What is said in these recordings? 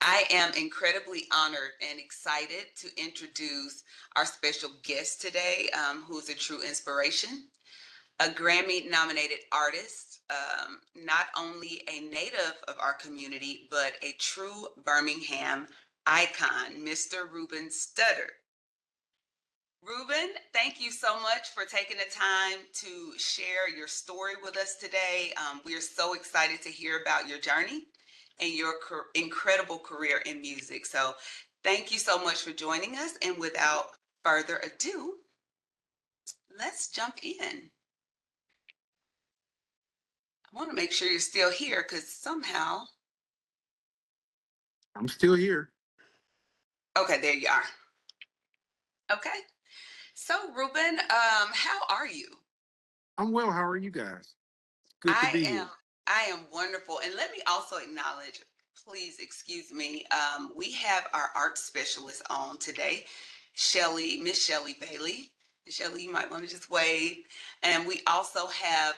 I am incredibly honored and excited to introduce our special guest today, who's a true inspiration, a Grammy nominated artist, not only a native of our community, but a true Birmingham icon, Mr. Ruben Studdard. Ruben, thank you so much for taking the time to share your story with us today. We are so excited to hear about your journey and your incredible career in music. So, thank you so much for joining us. And without further ado, let's jump in. I want to make sure you're still here because somehow, I'm still here. okay, there you are. Okay. So, Ruben, how are you? I'm well. How are you guys? Good to I be am here. I am wonderful. And let me also acknowledge, please excuse me, we have our art specialist on today, Miss Shelly Bailey. Shelly, you might want to just wave. And we also have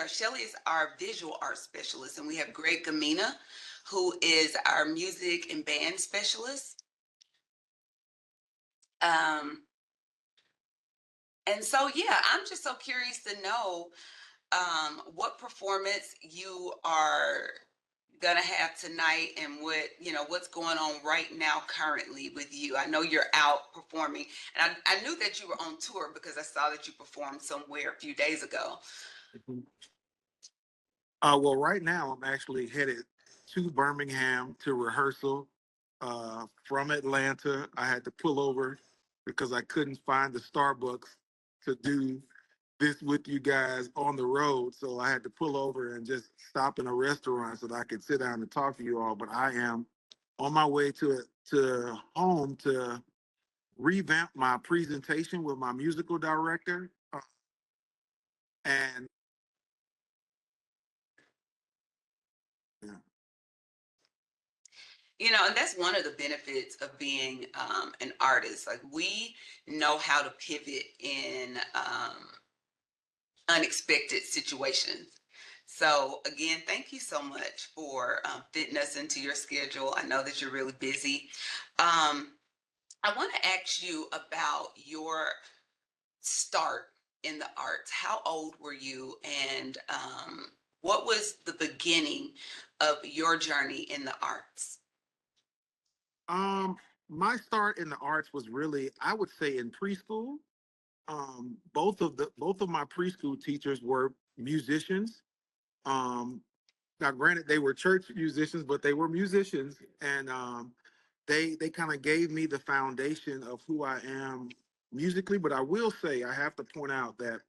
Shelly is our visual art specialist, and we have Greg Gamina, who is our music and band specialist. Um, and so, yeah, I'm just so curious to know what performance you are gonna have tonight, and what's going on right now currently with you. I know you're out performing, and I knew that you were on tour because I saw that you performed somewhere a few days ago. Mhm. Well, right now I'm actually headed to Birmingham to rehearsal. From Atlanta, I had to pull over because I couldn't find the Starbucks to do this with you guys on the road. So I had to pull over and just stop in a restaurant so that I could sit down and talk to you all. But I am on my way to home to revamp my presentation with my musical director. And yeah. And that's one of the benefits of being an artist. Like, we know how to pivot in unexpected situations. So, again, thank you so much for fitting us into your schedule. I know that you're really busy. I want to ask you about your start in the arts. How old were you, and what was the beginning of your journey in the arts? Um, my start in the arts was really, I would say, in preschool. Both of my preschool teachers were musicians. Um, Now, granted, they were church musicians, but they were musicians, and they kind of gave me the foundation of who I am musically. But I will say, I have to point out that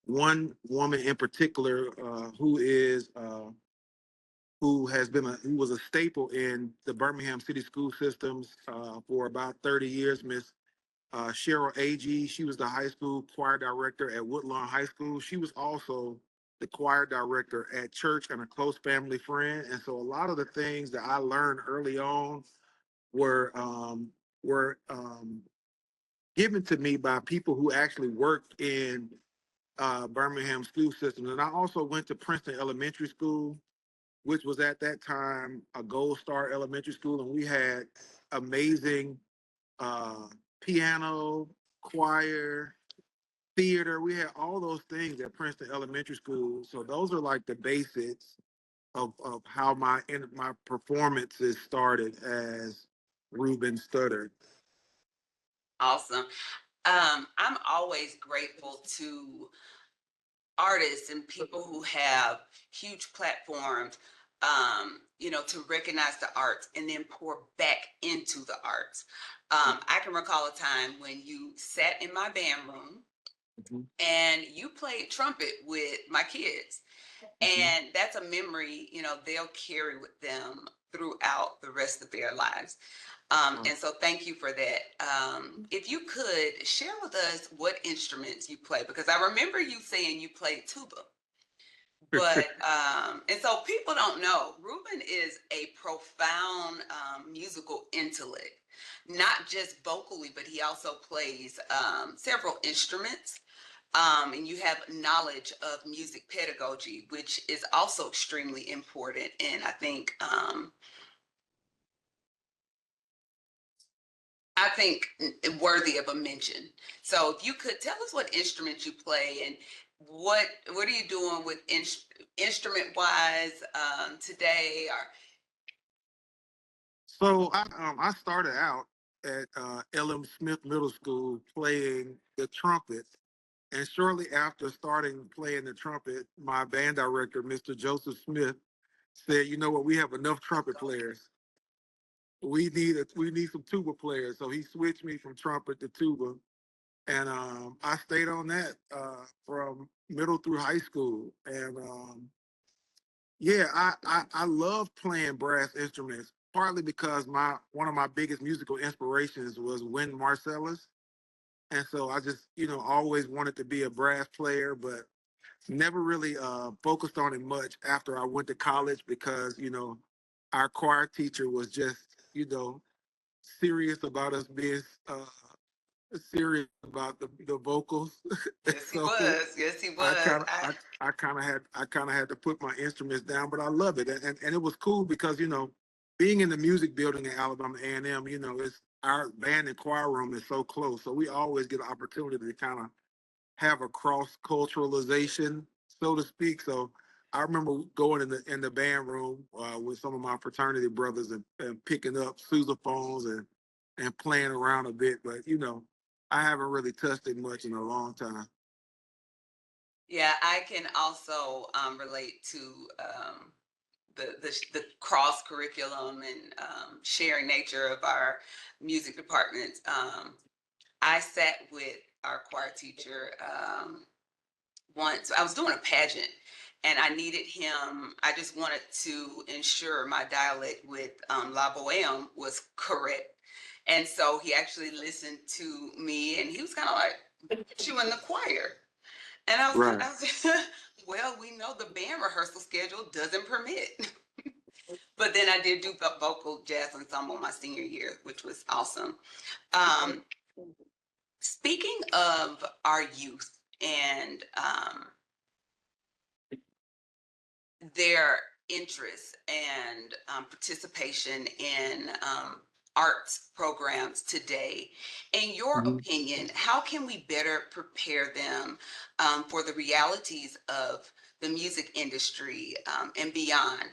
one woman in particular, who was a staple in the Birmingham City school systems for about 30 years, Miss Cheryl Agee. She was the high school choir director at Woodlawn High School. She was also the choir director at church and a close family friend. And so a lot of the things that I learned early on were given to me by people who actually worked in Birmingham school systems. And I also went to Princeton Elementary School, which was at that time a Gold Star elementary school, and we had amazing uh, piano, choir, theater. We had all those things at Princeton Elementary School. So those are like the basics of how my performances started as Ruben Studdard. Awesome. I'm always grateful to artists and people who have huge platforms, to recognize the arts and then pour back into the arts. I can recall a time when you sat in my band room Mhm, and you played trumpet with my kids. mhm. And that's a memory, they'll carry with them throughout the rest of their lives. Uh, And so thank you for that. If you could share with us what instruments you play, because I remember you saying you played tuba. But and so people don't know, Ruben is a profound musical intellect, not just vocally, but he also plays several instruments. And you have knowledge of music pedagogy, which is also extremely important. And I think I think worthy of a mention. So if you could tell us what instrument you play and what are you doing with instrument wise today? Or So I started out at L.M. Smith Middle School playing the trumpet, and shortly after starting playing the trumpet, my band director, Mr. Joseph Smith, said, "You know what? We have enough trumpet players. We need some tuba players." So he switched me from trumpet to tuba, and I stayed on that from middle through high school. And yeah, I love playing brass instruments, partly because my one of my biggest musical inspirations was Wynton Marsalis, and so I just always wanted to be a brass player, but never really focused on it much after I went to college because our choir teacher was just you know serious about us being serious about the vocals. yes, he So was. Yes, he I was. kind of I kind of had to put my instruments down, but I love it, and it was cool because being in the music building at Alabama A&M, it's our band and choir room is so close, so we always get an opportunity to kind of have a cross culturalization, so to speak. So I remember going in the band room with some of my fraternity brothers and picking up sousaphones and playing around a bit, but I haven't really touched it much in a long time. Yeah, I can also relate to the cross curriculum and sharing nature of our music departments. I sat with our choir teacher once. I was doing a pageant and I needed him. I just wanted to ensure my dialect with La Boheme was correct. And so he actually listened to me and he was kind of like, "Put you in the choir." And Right. I was well, we know the band rehearsal schedule doesn't permit. But then I did do vocal jazz ensemble my senior year, which was awesome. Um, Speaking of our youth and their interest and participation in arts programs today, in your Mhm. opinion, how can we better prepare them for the realities of the music industry and beyond?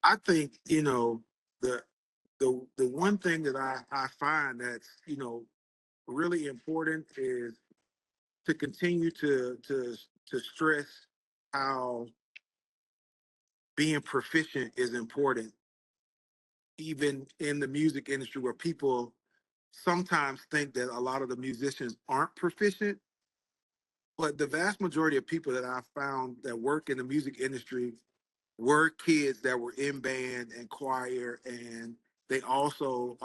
I think the the one thing that I find that's really important is to continue to stress how being proficient is important, even in the music industry where people sometimes think that a lot of the musicians aren't proficient. But the vast majority of people that I found that work in the music industry were kids that were in band and choir, and they also,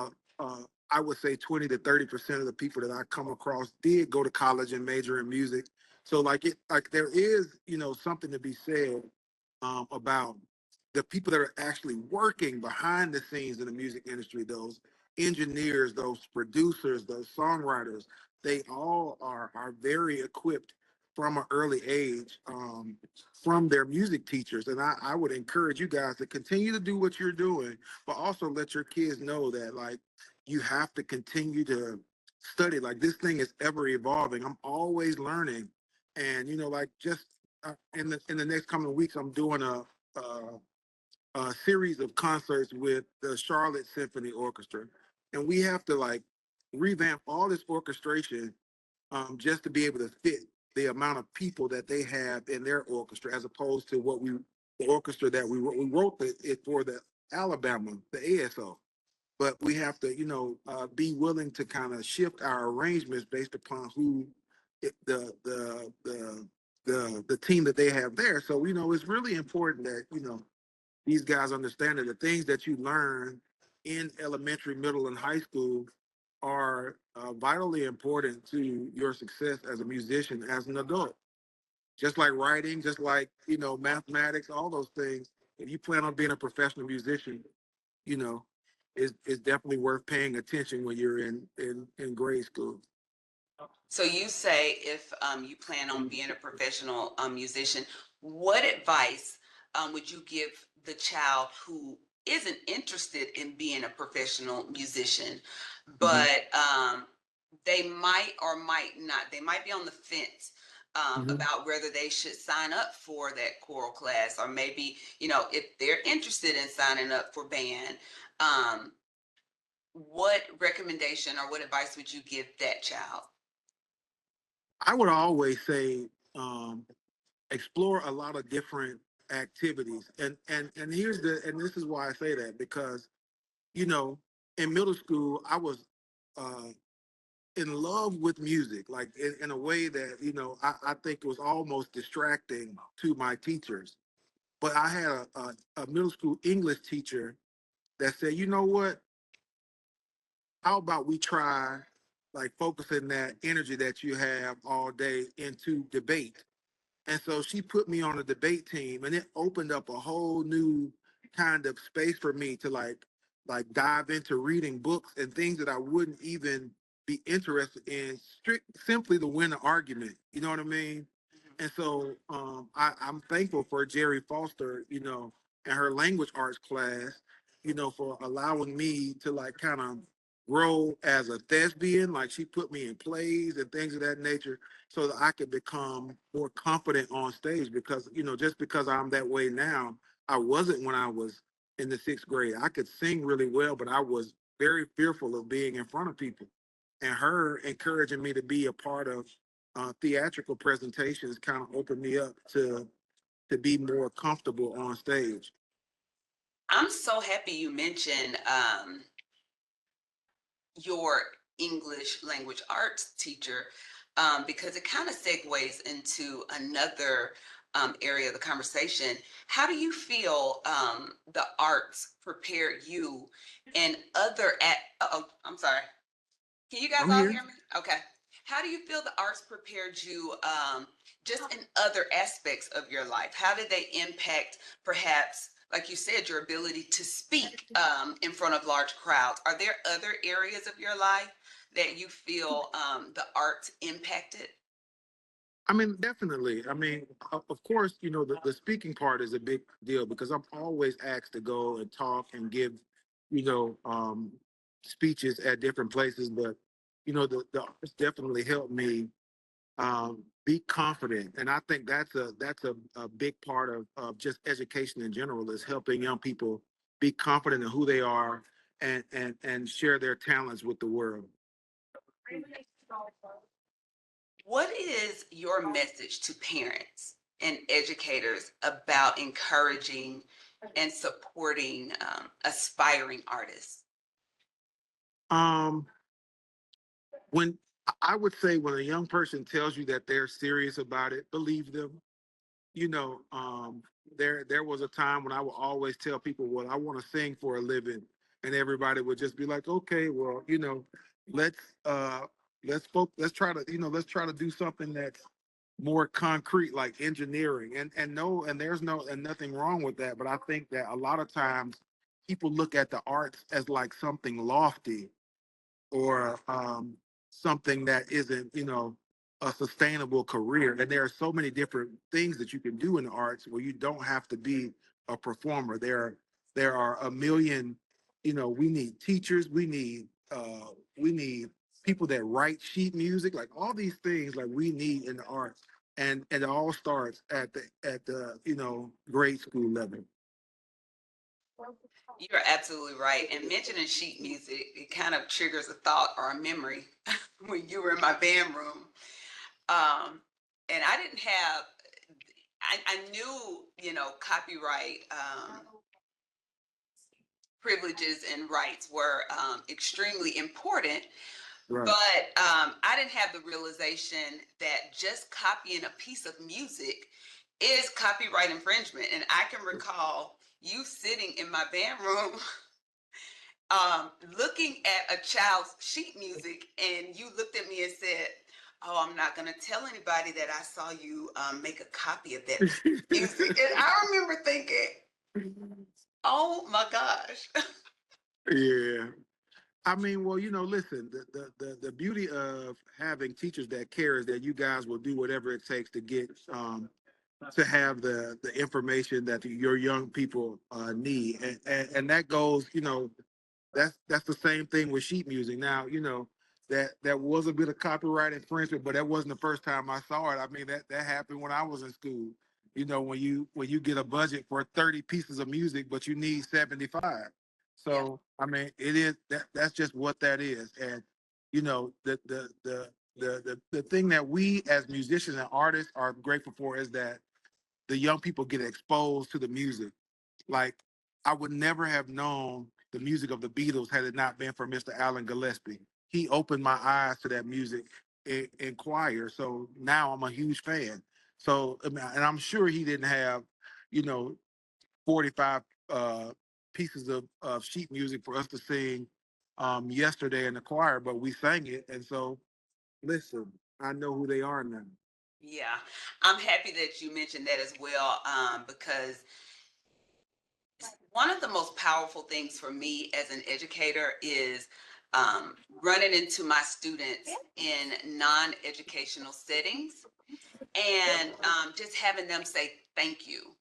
I would say, 20 to 30% of the people that I come across did go to college and major in music. So, like there is, something to be said about the people that are actually working behind the scenes in the music industry. Those engineers, those producers, those songwriters, they all are very equipped from an early age. From their music teachers. And I would encourage you guys to continue to do what you're doing, but also let your kids know that like you have to continue to study. Like this thing is ever evolving. I'm always learning. And like just in the next coming weeks, I'm doing a series of concerts with the Charlotte Symphony Orchestra, and we have to like revamp all this orchestration just to be able to fit the amount of people that they have in their orchestra, as opposed to the orchestra that we wrote it for the Alabama, the ASO. But we have to, be willing to kind of shift our arrangements based upon who the team that they have there. So it's really important that these guys understand that the things that you learn in elementary, middle, and high school are vitally important to your success as a musician, as an adult. Just like writing, just like mathematics, all those things. If you plan on being a professional musician, you know, it's definitely worth paying attention when you're in grade school. So you say if you plan on being a professional musician, what advice would you give the child who isn't interested in being a professional musician, Mhm. but they might or might not. They might be on the fence Mhm. about whether they should sign up for that choral class, or maybe, you know, if they're interested in signing up for band. Um, what recommendation or what advice would you give that child? I would always say um, explore a lot of different activities, and here's the and this is why I say that because you know in middle school I was uh, in love with music, like in a way that I think it was almost distracting to my teachers. But I had a middle school English teacher that said, you know what? How about we try like focusing that energy that you have all day into debate? And so she put me on a debate team, and it opened up a whole new kind of space for me to like dive into reading books and things that I wouldn't even be interested in simply to win an argument. You know what I mean? And so I'm thankful for Jerry Foster, and her language arts class, for allowing me to like kind of grow as a thespian. Like she put me in plays and things of that nature so that I could become more confident on stage because, just because I'm that way now, I wasn't when I was in the sixth grade. I could sing really well, but I was very fearful of being in front of people. And her encouraging me to be a part of theatrical presentations kind of opened me up to be more comfortable on stage. I'm so happy you mentioned your English language arts teacher, because it kind of segues into another area of the conversation. How do you feel the arts prepare you and other at? Oh, I'm sorry. Can you guys I'm all here. hear me? Okay. How do you feel the arts prepared you just in other aspects of your life? How did they impact, perhaps, like you said, your ability to speak in front of large crowds? Are there other areas of your life that you feel the arts impacted? I mean, definitely. I mean, of course, the speaking part is a big deal because I'm always asked to go and talk and give, you know, um, speeches at different places. But, the arts definitely helped me be confident. And I think that's a big part of just education in general is helping young people be confident in who they are and share their talents with the world. What is your message to parents and educators about encouraging and supporting aspiring artists? Um, when I would say when a young person tells you that they're serious about it, believe them. You know, um, there was a time when I would always tell people, "Well, I want to sing for a living," and everybody would just be like, "Okay, well, let's uh, let's try to let's try to do something that's more concrete, like engineering." And no, and there's no and nothing wrong with that, but I think that a lot of times people look at the arts as like something lofty or something that isn't, a sustainable career. And there are so many different things that you can do in the arts where you don't have to be a performer. There are a million, we need teachers, we need people that write sheet music, like all these things like we need in the arts. And it all starts at the grade school level. You're absolutely right. And mentioning sheet music, it kind of triggers a thought or a memory when you were in my band room. And I didn't have, I knew, copyright privileges and rights were extremely important, Right. but I didn't have the realization that just copying a piece of music is copyright infringement. And I can recall you sitting in my band room looking at a child's sheet music, and you looked at me and said, "Oh, I'm not going to tell anybody that I saw you make a copy of that piece of music." And I remember thinking, "Oh my gosh." Yeah. I mean, well, listen, the beauty of having teachers that care is that you guys will do whatever it takes to get to have the information that your young people need, and that goes, that's the same thing with sheet music. Now, that was a bit of copyright infringement, but that wasn't the first time I saw it. I mean, that happened when I was in school. When you get a budget for 30 pieces of music, but you need 75. Yeah. So I mean, it is that's just what that is. And the thing that we as musicians and artists are grateful for is that the young people get exposed to the music. Like, I would never have known the music of the Beatles had it not been for Mr. Alan Gillespie. He opened my eyes to that music in choir. So now I'm a huge fan. So, and I'm sure he didn't have, you know, 45 pieces of sheet music for us to sing yesterday in the choir, but we sang it. And so, listen, I know who they are now. Yeah, I'm happy that you mentioned that as well, because one of the most powerful things for me as an educator is running into my students in non-educational settings and just having them say thank you.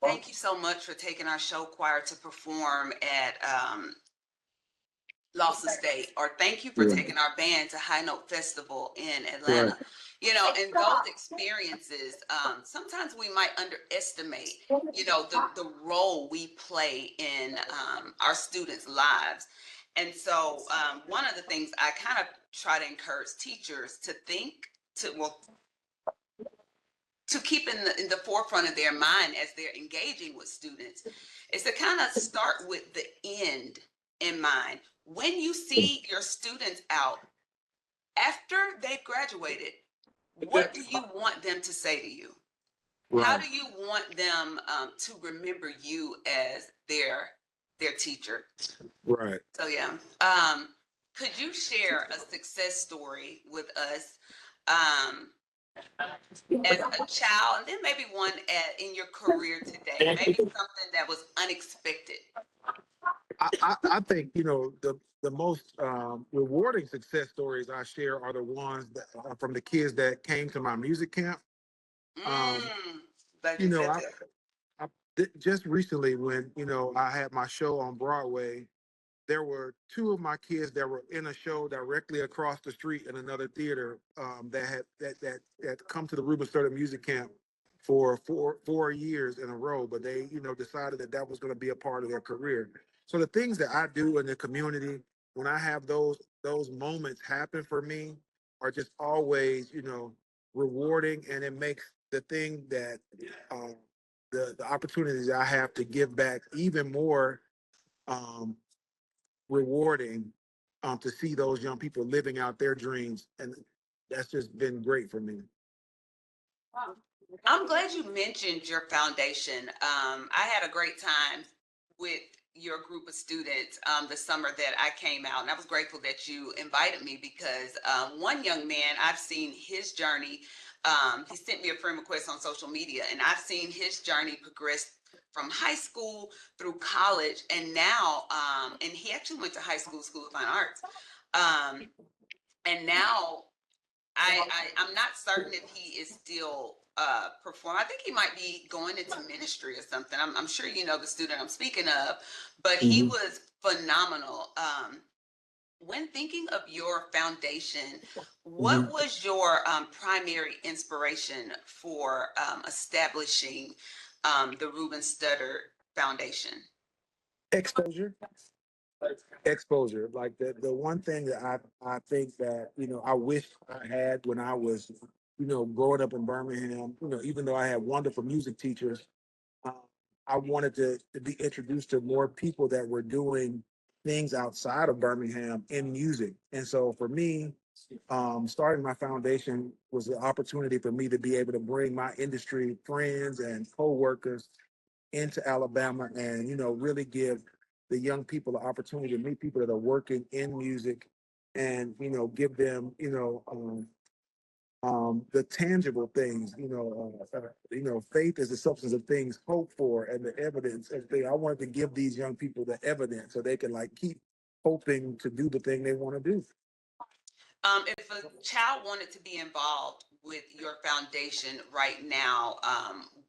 Thank you so much for taking our show choir to perform at Lawson State, or thank you for Yeah. taking our band to High Note Festival in Right. Atlanta. And those experiences, sometimes we might underestimate, the role we play in our students' lives. And so, one of the things I kind of try to encourage teachers to think to keep in the forefront of their mind as they're engaging with students is to kind of start with the end in mind. When you see your students out after they've graduated, what do you want them to say to you? How Right. do you want them to remember you as their teacher? Right. So yeah, could you share a success story with us? As a child, and then maybe one in your career today, maybe something that was unexpected. I think the most rewarding success stories I share are the ones that are from the kids that came to my music camp. Um, Glad you you know, said I, that. just recently when I had my show on Broadway, there were two of my kids that were in a show directly across the street in another theater that come to the Ruben Studdard Music Camp for 4 years in a row, but they decided that was going to be a part of their career. So the things that I do in the community when I have those moments happen for me are just always rewarding, and it makes the thing that um, the opportunities I have to give back even more um, rewarding, to see those young people living out their dreams, and that's just been great for me. I'm glad you mentioned your foundation. I had a great time with your group of students the summer that I came out, and I was grateful that you invited me because one young man, I've seen his journey. He sent me a friend request on social media, and I've seen his journey progress from high school through college, and now, and he actually went to School of Fine Arts, um, and now I'm not certain if he is still performing. I think he might be going into ministry or something. I'm sure you know the student I'm speaking of, but he Mhm. was phenomenal. When thinking of your foundation, what Mhm. was your primary inspiration for establishing the Ruben Studdard Foundation? Exposure. Exposure. Like the one thing that I think that I wish I had when I was growing up in Birmingham. Even though I had wonderful music teachers, uh, I wanted to be introduced to more people that were doing things outside of Birmingham in music. And so for me, starting my foundation was the opportunity for me to be able to bring my industry friends and coworkers into Alabama, and really give the young people the opportunity to meet people that are working in music, and give them the tangible things. Faith is the substance of things hoped for, and the evidence of things. I wanted to give these young people the evidence so they can keep hoping to do the thing they want to do. If a child wanted to be involved with your foundation right now,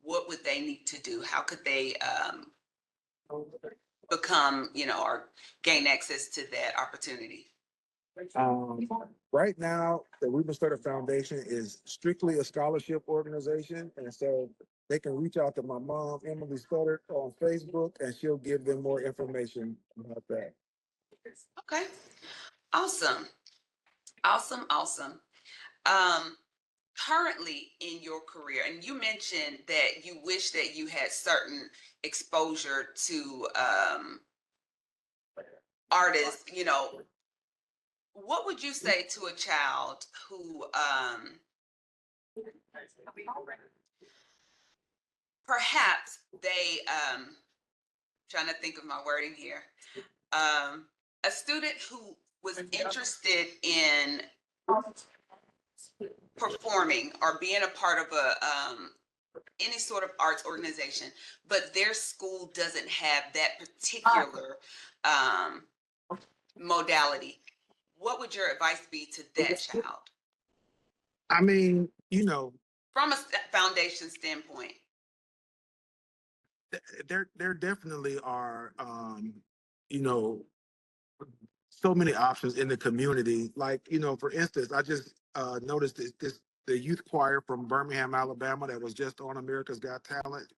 what would they need to do? How could they become, or gain access to that opportunity? Right now, the Ruben Studdard Foundation is strictly a scholarship organization, and so they can reach out to my mom, Emily Studdard, on Facebook, and she'll give them more information about that. Okay, awesome, awesome, awesome. Um, Currently in your career, and you mentioned that you wish that you had certain exposure to artists, what would you say to a child who perhaps they trying to think of my wording here, a student who was interested in performing or being a part of any sort of arts organization, but their school doesn't have that particular um, modality. What would your advice be to that child I mean, from a foundation standpoint? there definitely are, you know, so many options in the community. Like, for instance, I just noticed the youth choir from Birmingham, Alabama, that was just on America's Got Talent.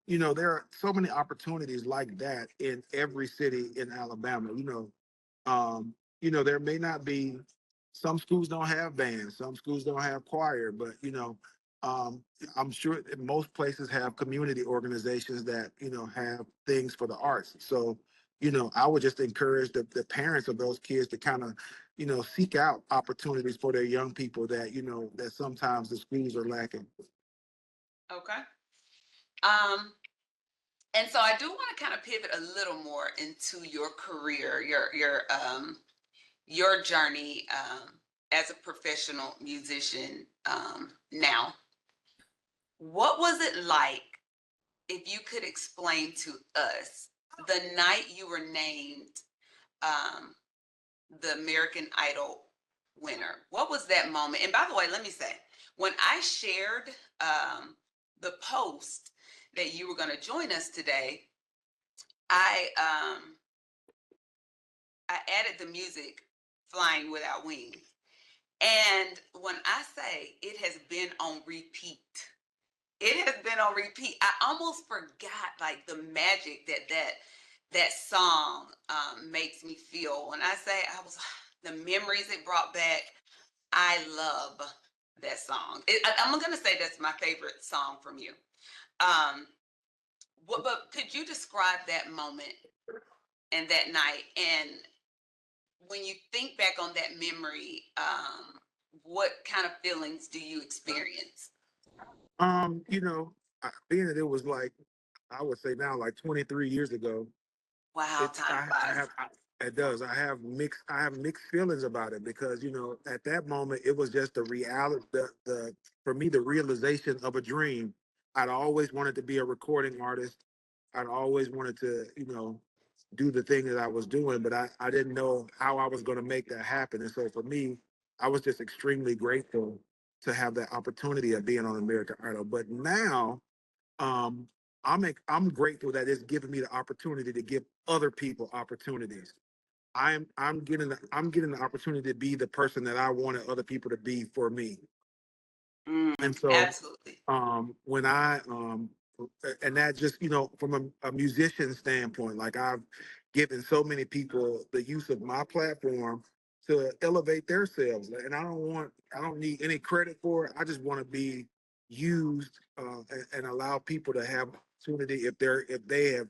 There are so many opportunities like that in every city in Alabama. There may not be, some schools don't have bands, some schools don't have choir, but um, I'm sure that most places have community organizations that have things for the arts. So I would just encourage the parents of those kids to kind of seek out opportunities for their young people that that sometimes the schools are lacking. Okay. Um, and so I do want to kind of pivot a little more into your career, your journey as a professional musician now. What was it like, if you could explain to us, the night you were named um, the American Idol winner? What was that moment? And by the way, let me say, when I shared the post that you were going to join us today, I I added the music "Flying Without Wings," and when I say it has been on repeat, it has been on repeat. I almost forgot like the magic that song makes me feel. When I say the memories it brought back, I love that song. I'm gonna say that's my favorite song from you. Um, but could you describe that moment and that night? And when you think back on that memory, what kind of feelings do you experience? Um, you know, Being that it was like, I would say now like 23 years ago, Wow, it's time I flies. have it does. I have mixed feelings about it because at that moment it was just the reality, the for me the realization of a dream. I'd always wanted to be a recording artist. I'd always wanted to do the thing that I was doing, but I didn't know how I was going to make that happen. And so for me, I was just extremely grateful to have that opportunity of being on American Idol. But now, um, I'm grateful that it's given me the opportunity to give other people opportunities. I'm getting the opportunity to be the person that I wanted other people to be for me. And so Absolutely. when I and that just from a musician standpoint, like I've given so many people the use of my platform to elevate themselves, and I don't need any credit for it. I just want to be used and allow people to have opportunity if they have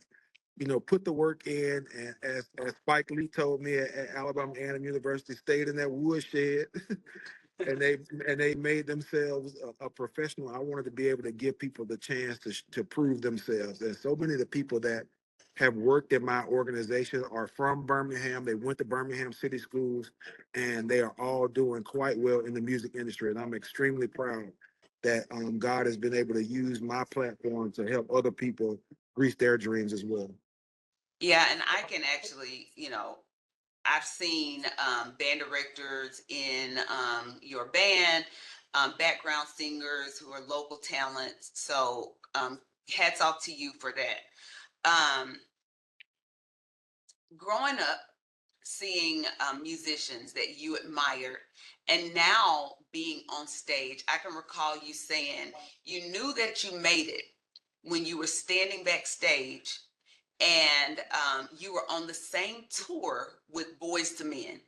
put the work in, and as Spike Lee told me at Alabama A&M University, stayed in that woodshed and they made themselves a professional. I wanted to be able to give people the chance to prove themselves. And so many of the people that have worked in my organization are from Birmingham. They went to Birmingham City Schools, and they are all doing quite well in the music industry. And I'm extremely proud that God has been able to use my platform to help other people reach their dreams as well. Yeah, and I can actually, I've seen band directors in your band. background singers who are local talents. So hats off to you for that. Growing up, seeing musicians that you admired, and now being on stage, I can recall you saying you knew that you made it when you were standing backstage and you were on the same tour with Boys to Men.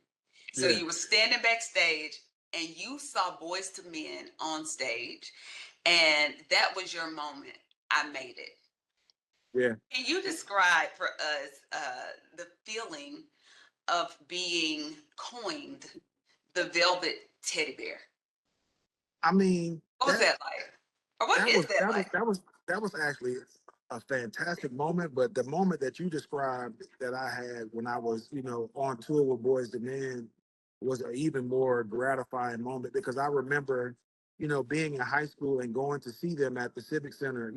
So Yeah. you were standing backstage and you saw Boys to Men on stage, and that was your moment. I made it. Yeah. Can you describe for us the feeling of being coined the Velvet Teddy Bear? I mean, What was that like? Or what that is was that that was like? that was that was actually a fantastic moment. But the moment that you described that I had when I was, on tour with Boys to Men was an even more gratifying moment because I remember, being in high school and going to see them at the Civic Center,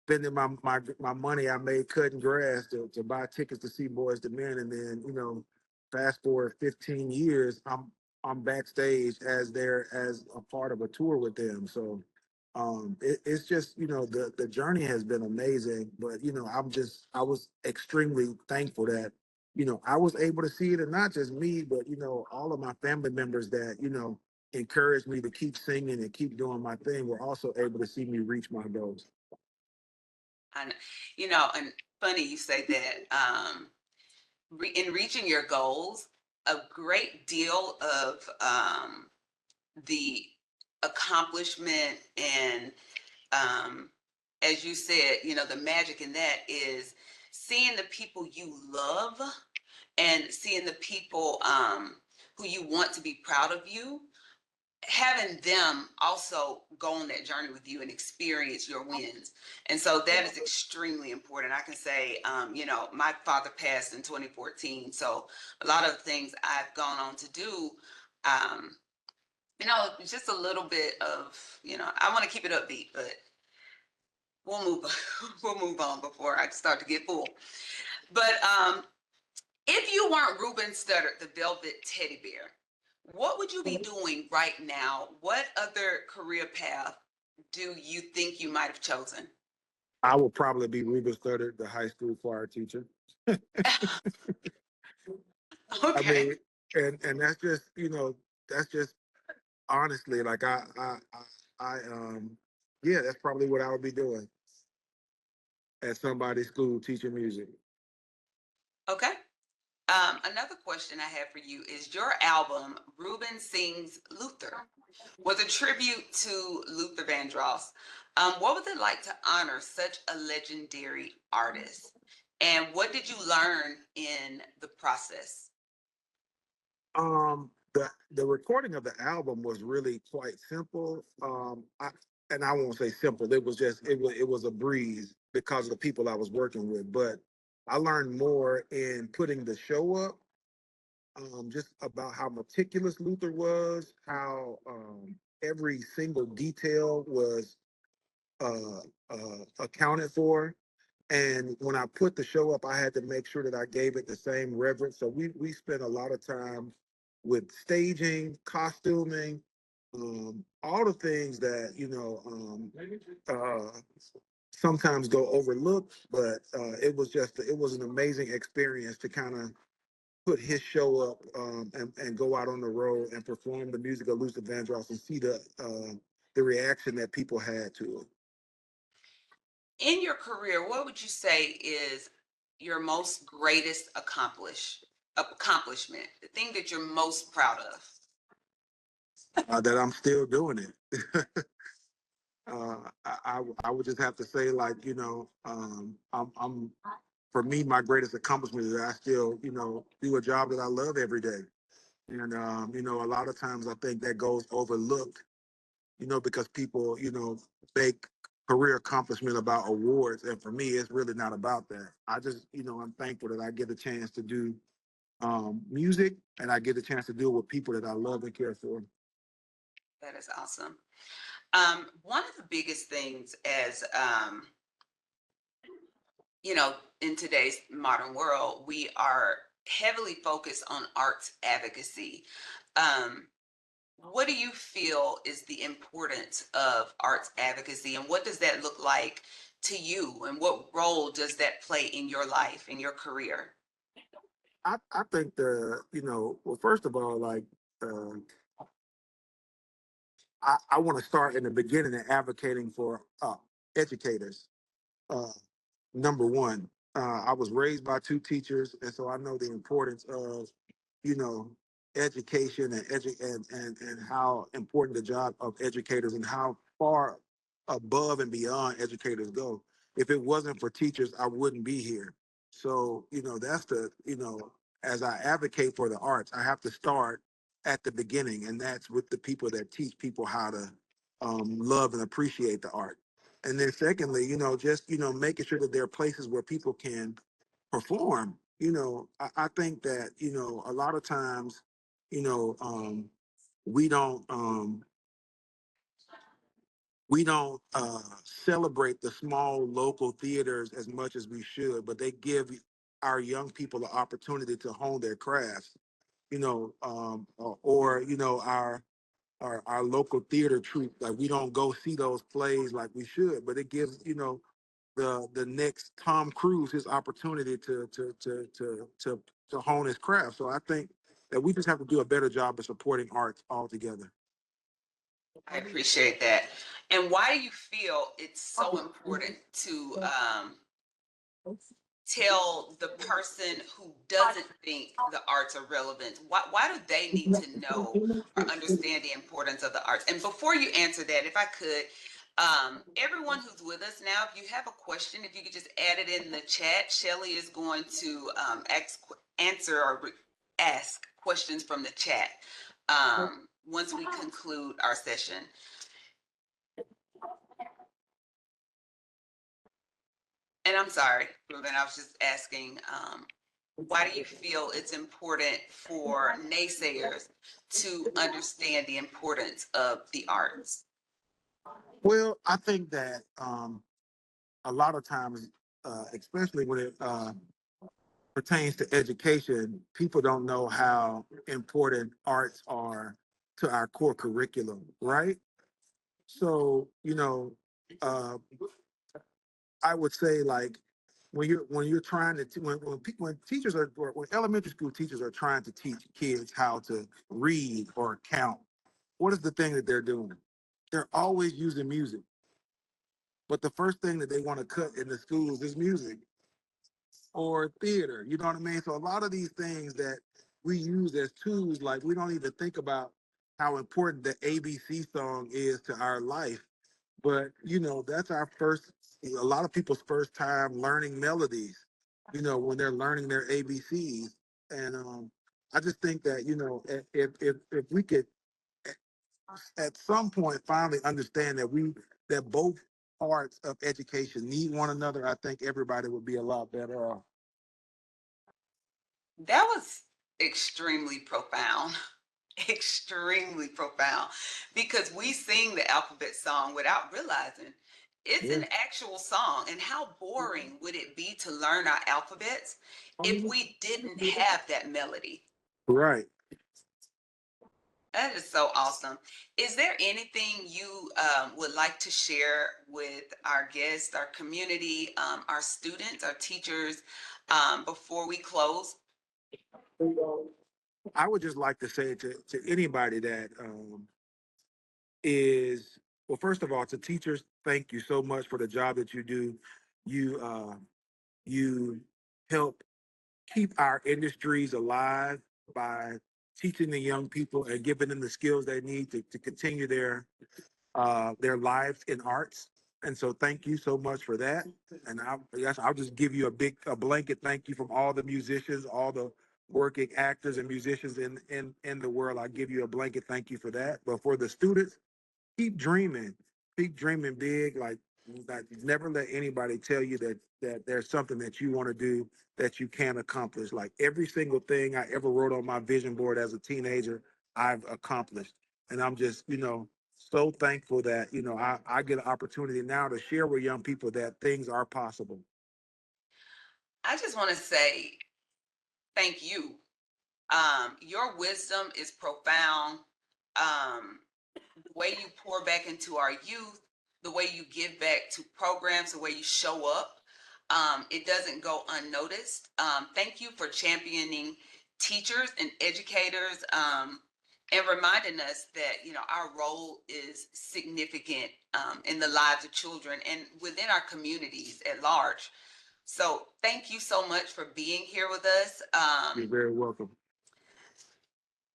spending my money I made cutting grass to buy tickets to see Boys to Men, and then fast forward 15 years, I'm backstage as a part of a tour with them. So it's just the journey has been amazing, but I was extremely thankful that I was able to see it, and not just me, but all of my family members that encouraged me to keep singing and keep doing my thing were also able to see me reach my goals. And and funny you say that. In reaching your goals, a great deal of the accomplishment and as you said, the magic in that is seeing the people you love and seeing the people who you want to be proud of you, having them also go on that journey with you and experience your wins. And so that is extremely important. I can say, my father passed in 2014. So a lot of the things I've gone on to do, um, just a little bit of, I want to keep it upbeat, but we'll move, we'll move on before I start to get full. But if you weren't Ruben Studdard, the Velvet Teddy Bear, what would you be doing right now? What other career path do you think you might have chosen? I would probably be Ruben Studdard, the high school choir teacher. I Okay. mean, and that's just honestly, like yeah, that's probably what I would be doing at somebody's school teaching music. Okay. Another question I have for you is your album, Ruben Sings Luther, was a tribute to Luther Vandross. What was it like to honor such a legendary artist? And what did you learn in the process? The recording of the album was really quite simple. And I won't say simple. It was a breeze because of the people I was working with. But I learned more in putting the show up, just about how meticulous Luther was, how every single detail was uh, accounted for. And when I put the show up, I had to make sure that I gave it the same reverence. So we spent a lot of time with staging, costuming, all the things that sometimes go overlooked. But it was an amazing experience to kind of put his show up, and go out on the road and perform the music of Luther Vandross and see the reaction that people had to it. In your career, what would you say is your most greatest accomplishment, the thing that you're most proud of? That I'm still doing it. I would just have to say, like, I'm for me, my greatest accomplishment is that I still, do a job that I love every day. And a lot of times I think that goes overlooked, because people, make career accomplishment about awards. And for me, it's really not about that. I just, I'm thankful that I get a chance to do music, and I get a chance to do it with people that I love and care for. That is awesome. One of the biggest things as in today's modern world, we are heavily focused on arts advocacy. Um, what do you feel is the importance of arts advocacy, and what does that look like to you, and what role does that play in your life, in your career? I think well, first of all, uh, I want to start in the beginning and advocating for educators. Uh, Number one, I was raised by two teachers, and so I know the importance of, you know, education and how important the job of educators and how far above and beyond educators go. If it wasn't for teachers, I wouldn't be here. So, that's as I advocate for the arts, I have to start at the beginning, and that's with the people that teach people how to love and appreciate the art. And then secondly, just making sure that there are places where people can perform. I think that a lot of times, you know, um, we don't um, we don't celebrate the small local theaters as much as we should, but they give our young people the opportunity to hone their crafts. Or our local theater troupe. Like we don't go see those plays like we should, but it gives the next Tom Cruise his opportunity to hone his craft. So I think that we just have to do a better job of supporting arts altogether. I appreciate that. And why do you feel it's so important to tell the person who doesn't think the arts are relevant? Why do they need to know or understand the importance of the arts? And before you answer that, if I could, everyone who's with us now, if you have a question, if you could just add it in the chat. Shelly is going to answer or ask questions from the chat once we conclude our session. And I'm sorry, Ruben, I was just asking, why do you feel it's important for naysayers to understand the importance of the arts? Well, I think that a lot of times, especially when it pertains to education, people don't know how important arts are to our core curriculum, right? So, uh, I would say like when you're trying to when teachers are when elementary school teachers are trying to teach kids how to read or count, what is the thing that they're doing? They're always using music. But the first thing that they want to cut in the schools is music or theater. You know what I mean? So a lot of these things that we use as tools, like we don't even think about how important the ABC song is to our life. But that's our first. A lot of people's first time learning melodies. When they're learning their ABCs, and I just think that if we could at some point finally understand that both parts of education need one another, I think everybody would be a lot better off. That was extremely profound. Extremely profound, because we sing the alphabet song without realizing it's Yeah. an actual song. And how boring would it be to learn our alphabets if we didn't have that melody? Right. That is so awesome. Is there anything you would like to share with our guests, our community, our students, our teachers, before we close? I would just like to say to anybody that is well, first of all, to teachers, thank you so much for the job that you do. You uh you help keep our industries alive by teaching the young people and giving them the skills they need to continue their lives in arts. And so thank you so much for that. And I'll just give you a blanket thank you from all the musicians, all the working actors and musicians in the world. I'll give you a blanket thank you for that. But for the students, keep dreaming, keep dreaming big. Like never let anybody tell you that there's something that you want to do that you can't accomplish. Like every single thing I ever wrote on my vision board as a teenager, I've accomplished. And I'm just, so thankful that, I get an opportunity now to share with young people that things are possible. I just want to say thank you. Your wisdom is profound. the way you pour back into our youth, the way you give back to programs, the way you show up. It doesn't go unnoticed. Thank you for championing teachers and educators, and reminding us that, you know, our role is significant in the lives of children and within our communities at large. So thank you so much for being here with us. You're very welcome.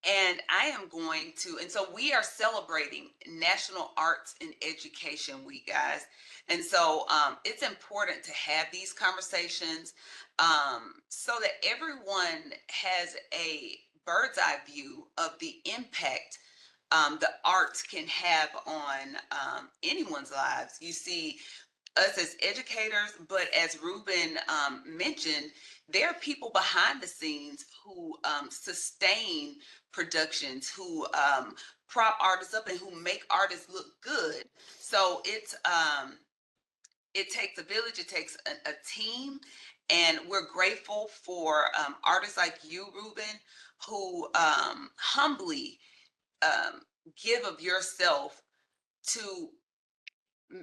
And I am going to, and so we are celebrating National Arts and Education Week, guys. And so it's important to have these conversations so that everyone has a bird's eye view of the impact the arts can have on anyone's lives. You see, us as educators, but as Ruben mentioned, there are people behind the scenes who sustain productions, who prop artists up and who make artists look good. So it takes a village, it takes a team, and we're grateful for artists like you, Ruben, who humbly give of yourself to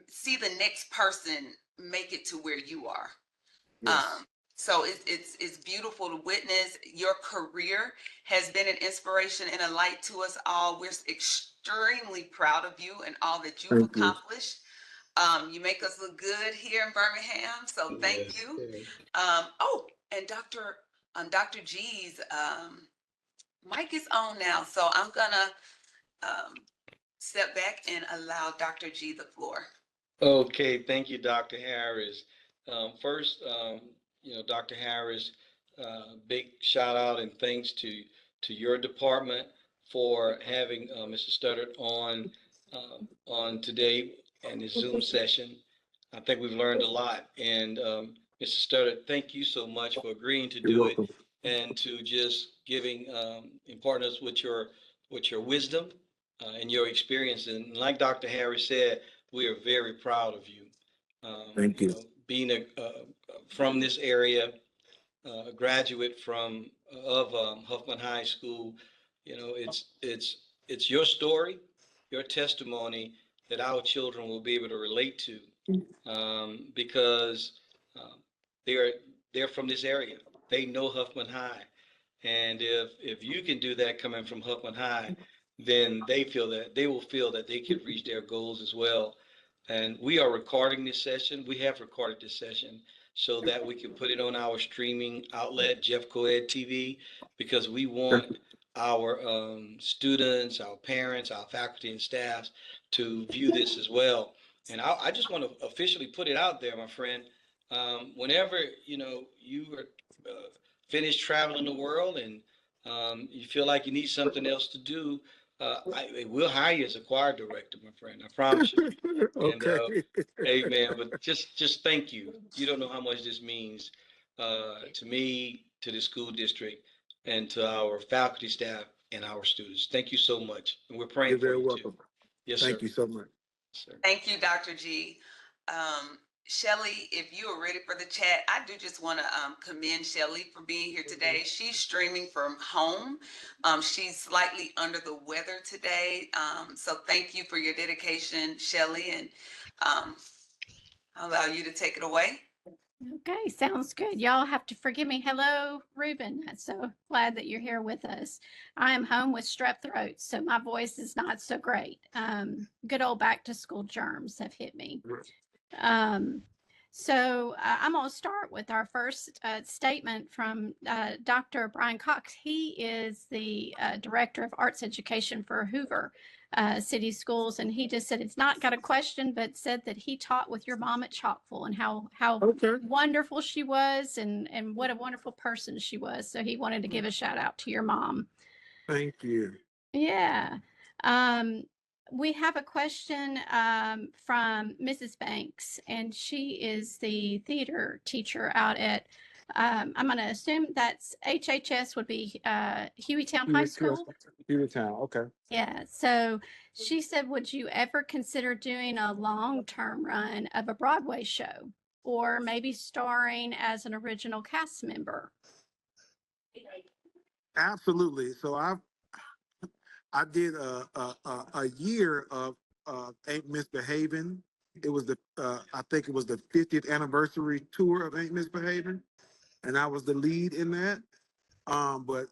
see the next person make it to where you are. Yes. So it's beautiful to witness. Your career has been an inspiration and a light to us all. We're extremely proud of you and all that you've Thank you. accomplished. You make us look good here in Birmingham, so thank Yes, you. yes. Oh, and Dr. G's mic is on now, so I'm gonna step back and allow Dr. G the floor. Okay, thank you, Dr. Harris. First, Dr. Harris, big shout out and thanks to your department for having Mr. Studdard on today and this Zoom session. I think we've learned a lot. And Mr. Studdard, thank you so much for agreeing to You're do it welcome. and to just giving imparting us with your wisdom and your experience. And like Dr. Harris said, we are very proud of you. Thank you. Being from this area, a graduate of Huffman High School, it's your story, your testimony that our children will be able to relate to, because um, they're from this area. They know Huffman High, and if you can do that coming from Huffman High, then they will feel that they can reach their goals as well. And we are recording this session. We have recorded this session so that we can put it on our streaming outlet, JEFCOED TV, because we want our students, our parents, our faculty and staff to view this as well. And I just want to officially put it out there, my friend. Whenever you are finished traveling the world and you feel like you need something else to do, we'll hire you as a choir director, my friend. I promise you. And Okay. amen. But just thank you. You don't know how much this means to me, to the school district, and to our faculty, staff, and our students. Thank you so much. And we're praying You're for very you too. welcome. Yes, Thank sir. you so much. Yes, sir. Thank you, Dr. G. Shelly, if you are ready for the chat, I do just want to commend Shelly for being here today. She's streaming from home. She's slightly under the weather today. So thank you for your dedication, Shelly, and I'll allow you to take it away. Okay, sounds good. Y'all have to forgive me. Hello, Ruben. I'm so glad that you're here with us. I am home with strep throat, so my voice is not so great. Good old back to school germs have hit me. So I'm going to start with our first statement from Dr. Brian Cox. He is the Director of Arts Education for Hoover City Schools, and he just said it's not got a question, but said that he taught with your mom at Chalkful and how Okay. wonderful she was and what a wonderful person she was. So he wanted to give a shout out to your mom. Thank you. Yeah. We have a question from Mrs. Banks, and she is the theater teacher out at, I'm going to assume that's HHS would be Hueytown High School. Hueytown, okay. Yeah, so she said, would you ever consider doing a long-term run of a Broadway show or maybe starring as an original cast member? Absolutely. So I did a year of Ain't Misbehaving. It was I think it was the 50th anniversary tour of Ain't Misbehaving, and I was the lead in that. But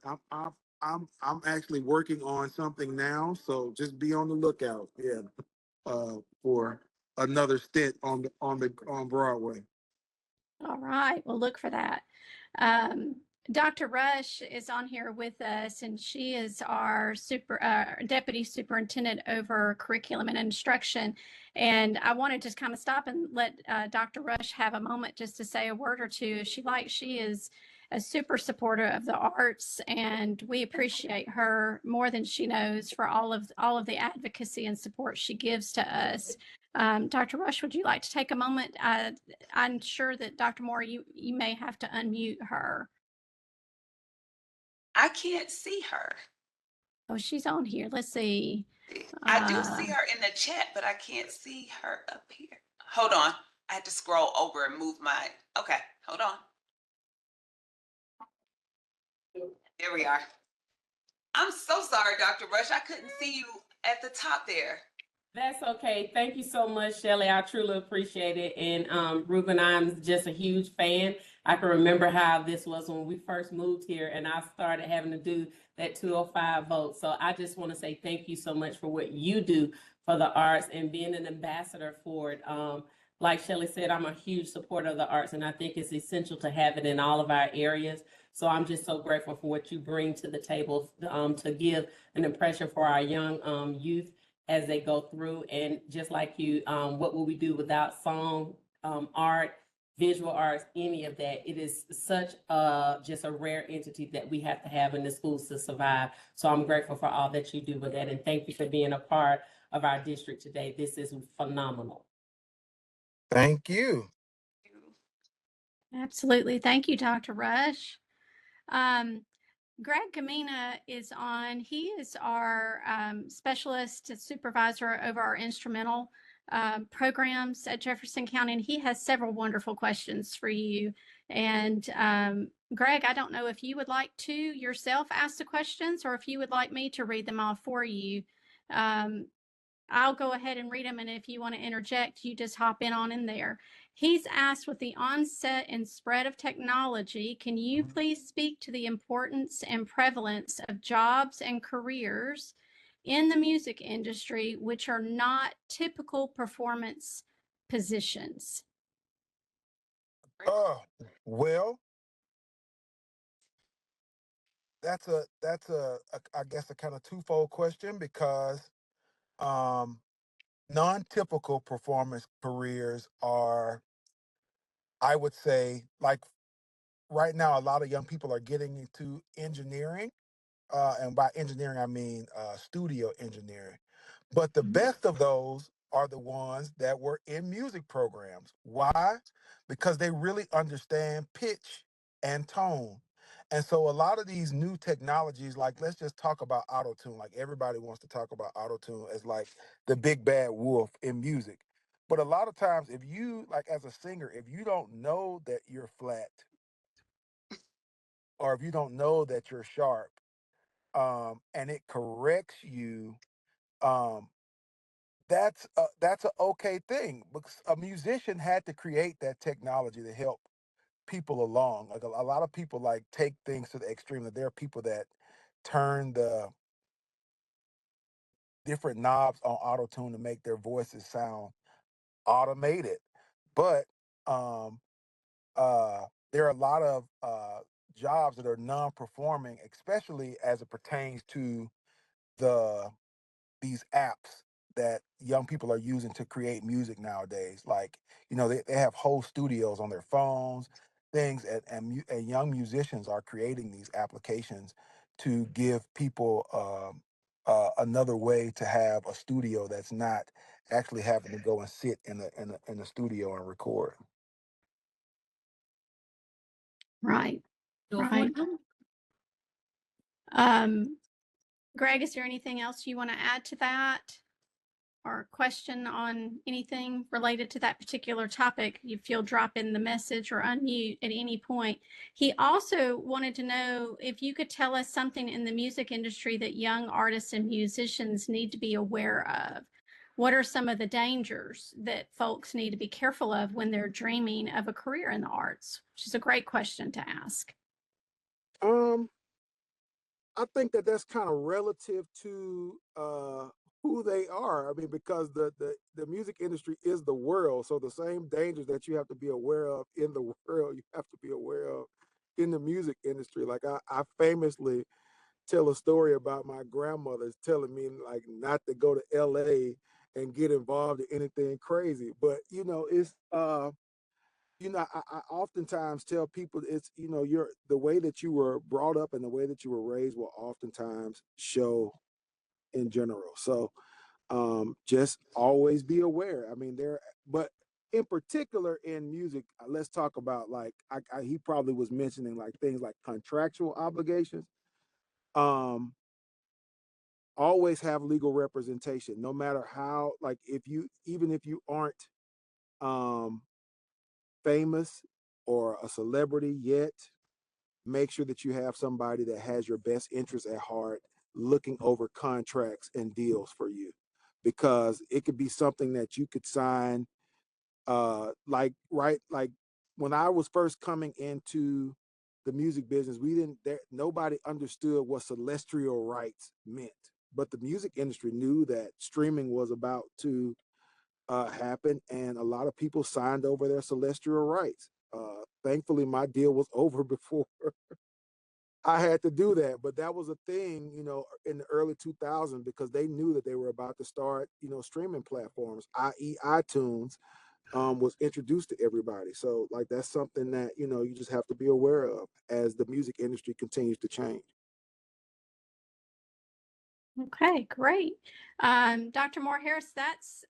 I'm actually working on something now, so just be on the lookout. Yeah, for another stint on Broadway. All right, we'll look for that. Um, Dr. Rush is on here with us, and she is our deputy superintendent over curriculum and instruction. And I want to just kind of stop and let Dr. Rush have a moment just to say a word or two. If she likes, she is a super supporter of the arts, and we appreciate her more than she knows for all of the advocacy and support she gives to us. Dr. Rush, would you like to take a moment? I'm sure that Dr. Moore, you may have to unmute her. I can't see her. Oh, she's on here. Let's see. I do see her in the chat, but I can't see her up here. Hold on. I had to scroll over and move my, okay, hold on. There we are. I'm so sorry, Dr. Rush. I couldn't see you at the top there. That's okay. Thank you so much, Shelley. I truly appreciate it. And Ruben, I'm just a huge fan. I can remember how this was when we first moved here and I started having to do that 205 vote. So I just want to say thank you so much for what you do for the arts and being an ambassador for it. Like Shelley said, I'm a huge supporter of the arts and I think it's essential to have it in all of our areas. So I'm just so grateful for what you bring to the table to give an impression for our young youth as they go through. And just like you, what will we do without song, art, visual arts, any of that? It is such just a rare entity that we have to have in the schools to survive. So I'm grateful for all that you do with that. And thank you for being a part of our district today. This is phenomenal. Thank you. Absolutely. Thank you, Dr. Rush. Greg Gamina is on. He is our specialist supervisor over our instrumental programs at Jefferson County, and he has several wonderful questions for you. And Greg, I don't know if you would like to yourself ask the questions or if you would like me to read them off for you. I'll go ahead and read them, and if you want to interject, you just hop in there. He's asked, with the onset and spread of technology, can you please speak to the importance and prevalence of jobs and careers in the music industry which are not typical performance positions? Well, that's a I guess a kind of twofold question because um, non-typical performance careers are, I would say, like right now, a lot of young people are getting into engineering. And by engineering, I mean studio engineering. But the best of those are the ones that were in music programs. Why? Because they really understand pitch and tone. And so a lot of these new technologies, like let's just talk about autotune. Like everybody wants to talk about autotune as like the big bad wolf in music. But a lot of times, if you, like as a singer, if you don't know that you're flat or if you don't know that you're sharp, and it corrects you, um, that's an okay thing because a musician had to create that technology to help people along. Like a lot of people like take things to the extreme. That there are people that turn the different knobs on auto tune to make their voices sound automated, but um, there are a lot of jobs that are non-performing, especially as it pertains to the these apps that young people are using to create music nowadays. Like, you know, they have whole studios on their phones, things, and young musicians are creating these applications to give people another way to have a studio that's not actually having to go and sit in a studio and record. Right. Right. Greg, is there anything else you want to add to that? or question on anything related to that particular topic, if you'll drop in the message or unmute at any point. He also wanted to know if you could tell us something in the music industry that young artists and musicians need to be aware of. What are some of the dangers that folks need to be careful of when they're dreaming of a career in the arts? Which is a great question to ask. I think that that's kind of relative to who they are. I mean, because the music industry is the world, so the same dangers that you have to be aware of in the world, you have to be aware of in the music industry. Like I famously tell a story about my grandmother's telling me like not to go to LA and get involved in anything crazy. But it's I oftentimes tell people it's the way that you were brought up and the way that you were raised will oftentimes show in general. So just always be aware. I mean, but in particular in music, let's talk about like he probably was mentioning like things like contractual obligations. Always have legal representation, no matter how, like even if you aren't famous or a celebrity yet, make sure that you have somebody that has your best interests at heart, looking over contracts and deals for you, because it could be something that you could sign like when I was first coming into the music business, nobody understood what celestial rights meant, but the music industry knew that streaming was about to happen, and a lot of people signed over their celestial rights. Thankfully, my deal was over before I had to do that, but that was a thing, in the early 2000s, because they knew that they were about to start, streaming platforms, i.e. iTunes, was introduced to everybody. So like, that's something that, you just have to be aware of as the music industry continues to change. Okay, great. Dr. Moore-Harris, that's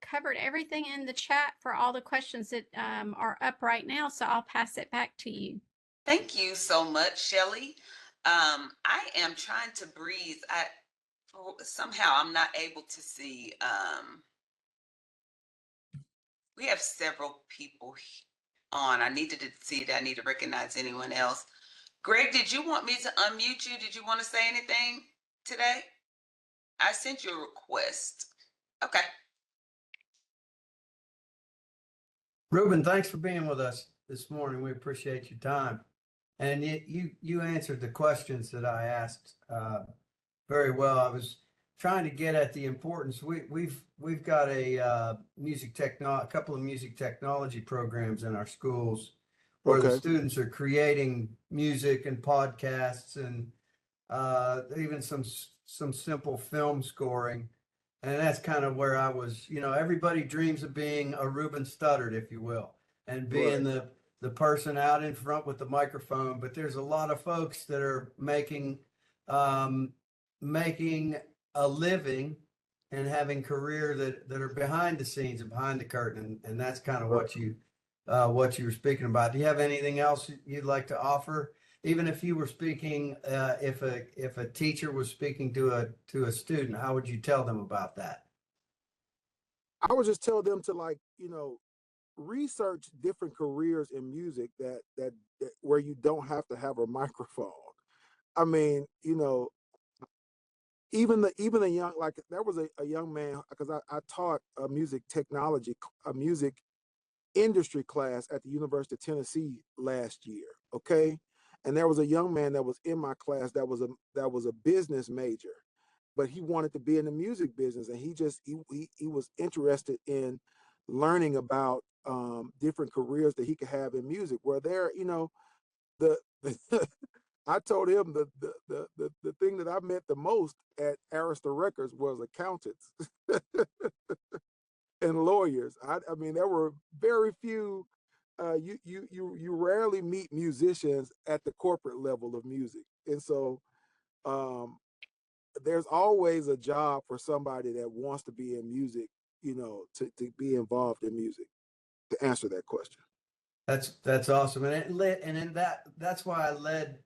covered everything in the chat for all the questions that are up right now. So I'll pass it back to you. Thank you so much, Shelley. I am trying to breathe. Somehow I'm not able to see. We have several people on. I needed to see that. I need to recognize anyone else. Greg, did you want me to unmute you? Did you want to say anything today? I sent you a request. Okay. Ruben, thanks for being with us this morning. We appreciate your time. And you answered the questions that I asked very well. I was trying to get at the importance. We've got a couple of music technology programs in our schools where the students are creating music and podcasts and even some simple film scoring. And that's kind of where I was, everybody dreams of being a Ruben Studdard, if you will, and being the person out in front with the microphone. But there's a lot of folks that are making a living and having career that are behind the scenes and behind the curtain. And that's kind of what you were speaking about. Do you have anything else you'd like to offer? Even if you were speaking, if a teacher was speaking to a student, how would you tell them about that? I would just tell them to research different careers in music that where you don't have to have a microphone. I mean, even the young, like there was a young man, because I taught a music industry class at the University of Tennessee last year. Okay. And there was a young man that was in my class that was a business major, but he wanted to be in the music business, and he was interested in learning about different careers that he could have in music. Where the I told him the thing that I met the most at Arista Records was accountants and lawyers. I mean, there were very few. You rarely meet musicians at the corporate level of music, and so there's always a job for somebody that wants to be in music, to be involved in music. To answer that question. That's awesome, that's why I led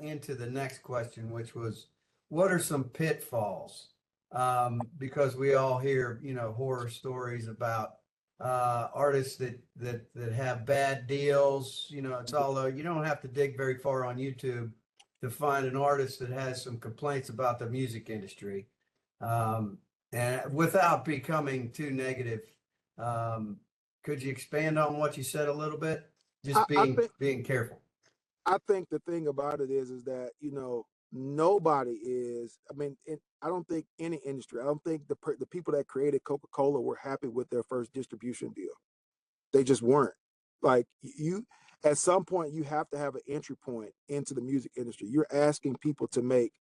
into the next question, which was, what are some pitfalls because we all hear, horror stories about artists that have bad deals. It's all you don't have to dig very far on YouTube to find an artist that has some complaints about the music industry, and without becoming too negative. Could you expand on what you said a little bit? Just I being careful. I think the thing about it is that nobody is. I mean, I don't think any industry. I don't think the people that created Coca-Cola were happy with their first distribution deal. They just weren't. Like you, at some point, you have to have an entry point into the music industry. You're asking people to make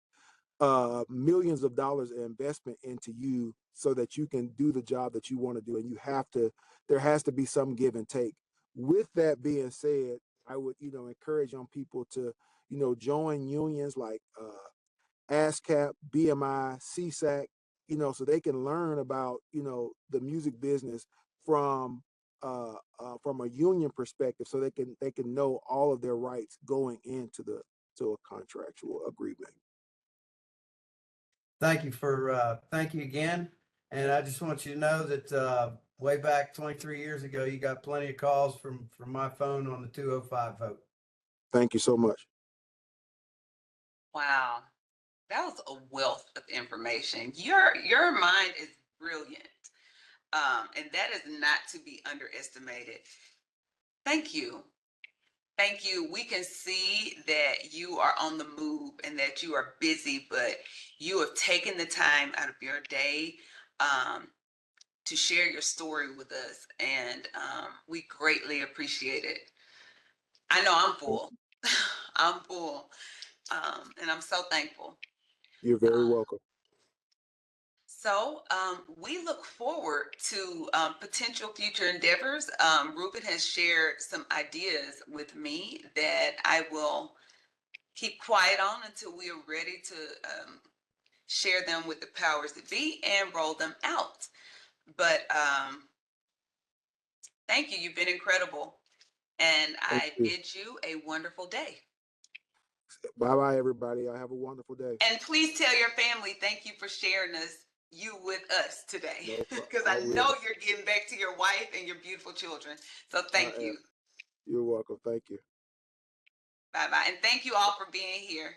millions of dollars in investment into you so that you can do the job that you want to do, and there has to be some give and take. With that being said, I would encourage young people to join unions like ASCAP, BMI, CSAC, so they can learn about the music business from from a union perspective, so they can know all of their rights going into to a contractual agreement. Thank you again. And I just want you to know that way back 23 years ago, you got plenty of calls from my phone on the 205 vote. Thank you so much. Wow, that was a wealth of information. Your mind is brilliant, and that is not to be underestimated. Thank you. Thank you. We can see that you are on the move and that you are busy, but you have taken the time out of your day to share your story with us, and we greatly appreciate it. I know I'm full. I'm full, and I'm so thankful. You're very welcome. So we look forward to potential future endeavors. Ruben has shared some ideas with me that I will keep quiet on until we are ready to share them with the powers that be and roll them out. But thank you. You've been incredible. And I bid you a wonderful day. Bye-bye, everybody. I have a wonderful day. And please tell your family, thank you for sharing you with us today. Because I will. know you're getting back to your wife and your beautiful children. So thank you. You're welcome. Thank you. Bye-bye. And thank you all for being here.